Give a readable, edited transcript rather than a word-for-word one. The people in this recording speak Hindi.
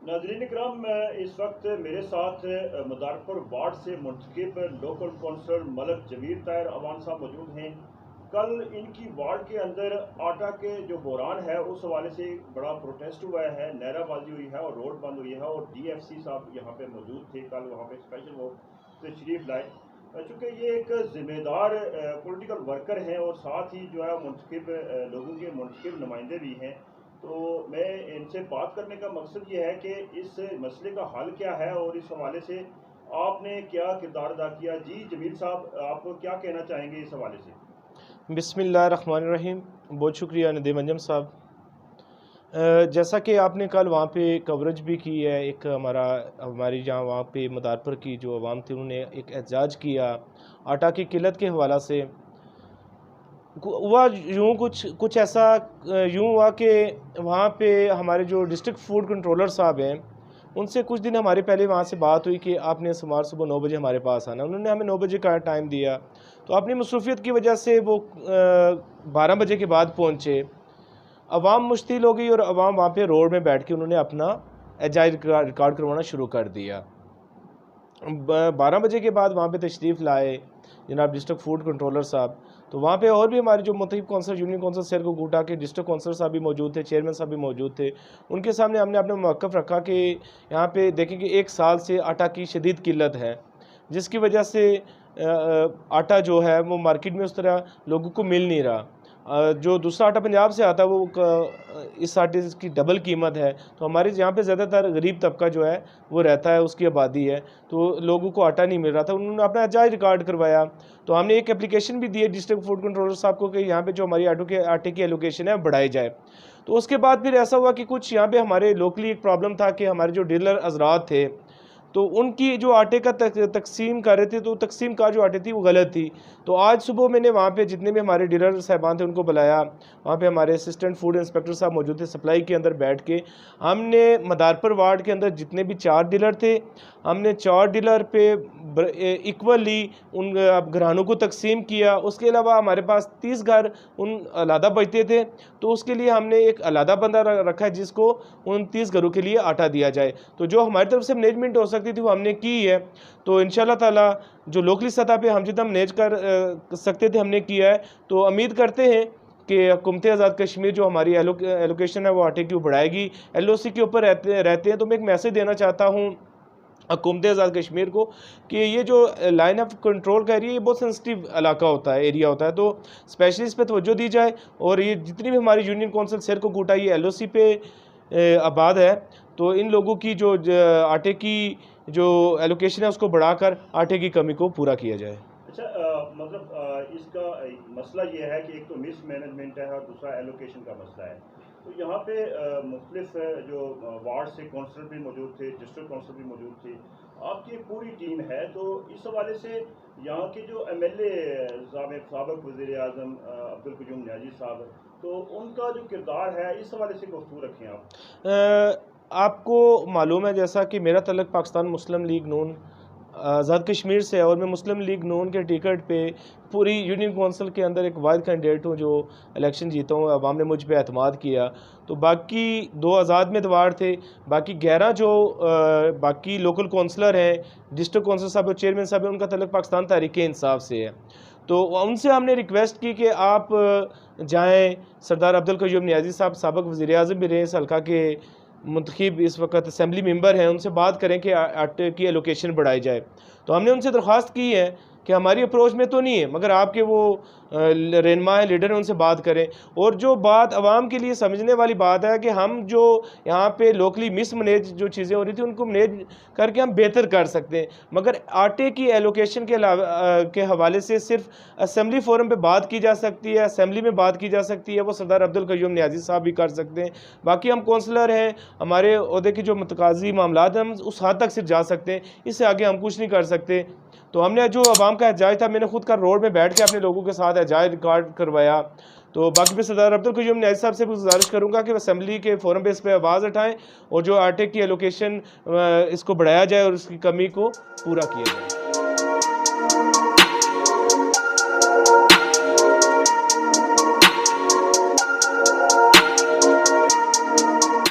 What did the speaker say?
नाज़रीन इकराम, इस वक्त मेरे साथ मदारपुर वार्ड से मुंतखब लोकल कौंसलर मलक जमीर ताहिर अवान साहब मौजूद हैं। कल इनकी वार्ड के अंदर आटा के जो बहरान है उस हवाले से बड़ा प्रोटेस्ट हुआ है, नाराबाजी हुई है और रोड बंद हुई है और DFC साहब यहाँ पे मौजूद थे। कल वहाँ पे स्पेशल वो तशरीफ लाए, चूँकि ये एक ज़िम्मेदार पॉलिटिकल वर्कर हैं और साथ ही जो है मुंतखब लोगों के मुंतखब नुमाइंदे भी हैं। तो मैं इनसे बात करने का मकसद ये है कि इस मसले का हल क्या है और इस हवाले से आपने क्या किरदार अदा किया। जी जमील साहब, आप क्या कहना चाहेंगे इस हवाले से? बिस्मिल्लाहिर्रहमानिर्रहीम। बहुत शुक्रिया नदीम अंजम साहब। जैसा कि आपने कल वहाँ पे कवरेज भी की है, एक हमारी जहाँ वहाँ पे मदारपुर की जो आवाम थी उन्होंने एक एहतजाज किया आटा की किल्लत के हवाला से। हुआ यूँ कुछ ऐसा यूँ हुआ कि वहाँ पे हमारे जो डिस्ट्रिक्ट फूड कंट्रोलर साहब हैं उनसे कुछ दिन हमारे पहले वहाँ से बात हुई कि आपने सोमवार सुबह 9 बजे हमारे पास आना। उन्होंने हमें 9 बजे का टाइम दिया, तो अपनी मसरूफियत की वजह से वो 12 बजे के बाद पहुँचे। अवाम मुश्तिल हो गई और अवाम वहाँ पे रोड में बैठ के उन्होंने अपना एजाइज रिकॉर्ड करवाना शुरू कर दिया। 12 बजे के बाद वहाँ पे तशरीफ़ लाए जनाब डिस्ट्रिक्ट फूड कंट्रोलर साहब। तो वहाँ पे और भी हमारे जो मुतहिब कौंसल यूनियन कौंसल सैर को गुटा के डिस्ट्रिक्ट कौंसलर साहब भी मौजूद थे, चेयरमैन साहब भी मौजूद थे। उनके सामने हमने अपना मौक़िफ़ रखा कि यहाँ पे देखें कि 1 साल से आटा की शदीद किल्लत है, जिसकी वजह से आटा जो है वो मार्केट में उस तरह लोगों को मिल नहीं रहा। जो दूसरा आटा पंजाब से आता है वो इस आटे की डबल कीमत है। तो हमारे यहाँ पे ज़्यादातर गरीब तबका जो है वो रहता है, उसकी आबादी है, तो लोगों को आटा नहीं मिल रहा था। उन्होंने अपना एजाइज रिकॉर्ड करवाया। तो हमने एक एप्लीकेशन भी दी है डिस्ट्रिक्ट फूड कंट्रोलर साहब को कि यहाँ पे जो हमारी आटे की एलोकेशन है बढ़ाई जाए। तो उसके बाद फिर ऐसा हुआ कि कुछ यहाँ पे हमारे लोकली एक प्रॉब्लम था कि हमारे जो डीलर हजरात थे तो उनकी जो आटे का तकसीम कर रहे थे, तो तकसीम का जो आटे थी वो गलत थी। तो आज सुबह मैंने वहाँ पे जितने भी हमारे डीलर साहबान थे उनको बुलाया। वहाँ पे हमारे असिस्टेंट फूड इंस्पेक्टर साहब मौजूद थे। सप्लाई के अंदर बैठ के हमने मदारपुर वार्ड के अंदर जितने भी 4 डीलर थे, हमने 4 डीलर पे इक्वली उन घरानों को तकसीम किया। उसके अलावा हमारे पास 30 घर उन अलहदा बचते थे, तो उसके लिए हमने एक अलहदा बंदा रखा है जिसको उन 30 घरों के लिए आटा दिया जाए। तो जो हमारी तरफ से मैनेजमेंट हो सकती थी वो हमने की है। तो इंशाल्लाह ताला जो लोकली सतह पे हम जितना मैनेज कर सकते थे हमने किया है। तो उम्मीद करते हैं कि हुकूमत आज़ाद कश्मीर जो हमारी एलोकेशन है वो आटे की बढ़ाएगी। LOC के ऊपर रहते हैं। तो मैं एक मैसेज देना चाहता हूँ हुकूमत आज़ाद कश्मीर को कि ये जो लाइन ऑफ कंट्रोल का एरिया, ये बहुत सेंसिटिव इलाका होता है, एरिया होता है, तो स्पेशली इस पर तवज्जो दी जाए। और ये जितनी भी हमारी यूनियन कौंसिल सैर को गुटा ये LOC पे आबाद है, तो इन लोगों की जो आटे की जो एलोकेशन है उसको बढ़ाकर आटे की कमी को पूरा किया जाए। अच्छा, इसका मसला ये है कि एक तो मिस मैनेजमेंट है और दूसरा एलोकेशन का मसला है। तो यहाँ पे मुख्तलिफ जो वार्ड से कौंसलर भी मौजूद थे, डिस्ट्रिक्ट कौंसलर भी मौजूद थे, आपकी एक पूरी टीम है। तो इस हवाले से यहाँ के जो MLA साबिक़ वज़ीर आज़म अब्दुल क़य्यूम नियाज़ी साहब, तो उनका जो किरदार है इस हवाले से गुफ्तगू रखें आप। आपको मालूम है जैसा कि मेरा तल्लुक़ पाकिस्तान मुस्लिम लीग नून आज़ाद कश्मीर से है और मैं मुस्लिम लीग नून के टिकट पे पूरी यूनियन कौंसिल के अंदर एक वाहिद कैंडिडेट हूँ जो इलेक्शन जीता हूँ। अवाम ने मुझ पे एतमाद किया। तो बाकी 2 आज़ाद उम्मीदवार थे, बाकी 11 जो बाकी लोकल कौंसलर हैं, डिस्ट्रिक्ट कौंसलर साहब और चेयरमैन साहब हैं, उनका तल्लुक़ पाकिस्तान तहरीक इंसाफ से है। तो उनसे हमने रिक्वेस्ट की कि आप जाएँ। सरदार अब्दुल क़य्यूम नियाज़ी साहब साबिक़ वज़ीर आज़म भी रहे, इस हल्का के मुंतखब इस वक्त असेंबली मेंबर हैं, उनसे बात करें कि आटे की एलोकेशन बढ़ाई जाए। तो हमने उनसे दरख्वास्त की है कि हमारी अप्रोच में तो नहीं है, मगर आपके वो रहनुमा है, लीडर हैं, उनसे बात करें। और जो बात आवाम के लिए समझने वाली बात है कि हम जो यहाँ पे लोकली मिस मैनेज जो चीज़ें हो रही थी उनको मैनेज करके हम बेहतर कर सकते हैं। मगर आटे की एलोकेशन के हवाले से सिर्फ असेंबली फोरम पे बात की जा सकती है, असेंबली में बात की जा सकती है, वो सरदार अब्दुल क़य्यूम नियाज़ी साहब भी कर सकते हैं। बाकी हम कौंसलर हैं, हमारे ओहदे की जो मुतकाज़ी मामलात हैं हम उस हद तक सिर्फ जा सकते हैं, इससे आगे हम कुछ नहीं कर सकते। तो हमने जो अवाम का एहतजाज था, मैंने खुद का रोड में बैठ के अपने लोगों के साथ एहतजाज रिकॉर्ड करवाया। तो बाकी मैं सरदार अब्दुल क़य्यूम नियाज़ी साहब से गुजारिश करूँगा कि वह असेंबली के फोरम पे इस पर आवाज़ उठाएँ और जो आटे की एलोकेशन इसको बढ़ाया जाए और उसकी कमी को पूरा किया जाए।